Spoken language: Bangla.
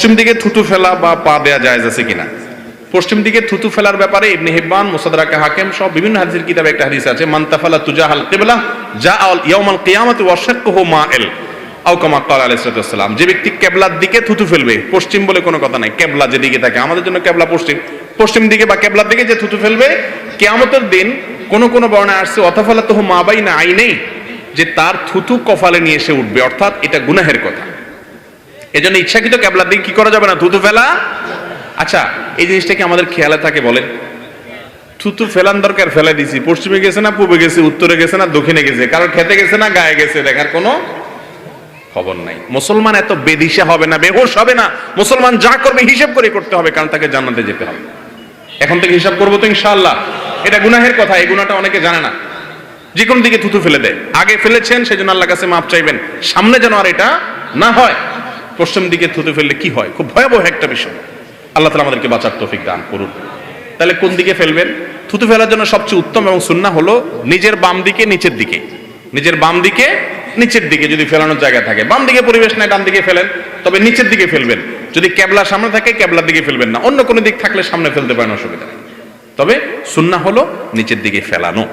পশ্চিম দিকে থুতু ফেলা বা পা দেয়া জায়েজ আছে কিনা? পশ্চিম দিকে থুতু ফেলার ব্যাপারে ইবনে হিব্বান, মুসাদরাকে হাকিম সব বিভিন্ন হাদিসের কিতাবে একটা হাদিস আছে, মান তাফালা তুজাহাল কিবলা জাআল ইয়াউমাল কিয়ামাতি ওয়া শাক্কুহু মাইল আও কামা ক্বালা আলাইহিস সালাতু ওয়াস সালাম। যে ব্যক্তি কিবলার দিকে থুতু ফেলবে, পশ্চিম বলে কোনো কথা নাই, কিবলা যেদিকে থাকে, আমাদের জন্য কিবলা পশ্চিম, পশ্চিম দিকে বা কিবলার দিকে যে থুতু ফেলবে, কিয়ামতের দিন কোন কোন বর্ণনায় আসছে অতাফালাতুহু মা বাইনা আইনাই, যে তার থুতু কপালে নিয়ে এসে উঠবে, অর্থাৎ এটা গুনাহের কথা। এজন্য ইচ্ছাকৃত কিবলার দিকে কি করা যাবে না, থুতু ফেলা। আচ্ছা, এই জিনিসটা কি আমাদের খেয়ালে থাকে বলেন? থুতু ফেলান দরকার, ফেলে দিছি, পশ্চিমে গেছে না পূবে গেছে, উত্তরে গেছে না দক্ষিণে গেছে, কারো খেতে গেছে না গায়ে গেছে, দেখার কোনো খবর নাই। মুসলমান এত বেদিশা হবে না, বেহুশ হবে না। মুসলমান যা করবে হিসাব করে করতে হবে, কারণ তাকে জান্নাতে যেতে হবে। এখন থেকে হিসাব করবো তো ইনশাআল্লাহ। এটা গুনাহের কথা, এই গুনাহটা অনেকে জানে না। যে কোন দিকে থুতু ফেলে দেয়, আগে ফেলেছেন সেজন্য আল্লাহর কাছে মাপ চাইবেন, সামনে যেন আর এটা না হয়। পশ্চিম দিকে থুতু ফেললে কি হয়, খুব ভয়াবহ একটা বিষয়। আল্লাহ তাআলা আমাদেরকে বাঁচার তৌফিক দান করুন। তাহলে কোন দিকে ফেলবেন? থুতু ফেলার জন্য সবচেয়ে উত্তম এবং সুন্নাহ হলো নিজের বাম দিকে নিচের দিকে, নিজের বাম দিকে নিচের দিকে যদি ফেলানোর জায়গা থাকে। বাম দিকে পরিবেশ নাই, ডান দিকে ফেলেন, তবে নিচের দিকে ফেলবেন। যদি কেবলা সামনে থাকে কেবলার দিকে ফেলবেন না, অন্য কোনো দিক থাকলে সামনে ফেলতে পারেন, অসুবিধা নেই। তবে সুন্নাহ হলো নিচের দিকে ফেলানো।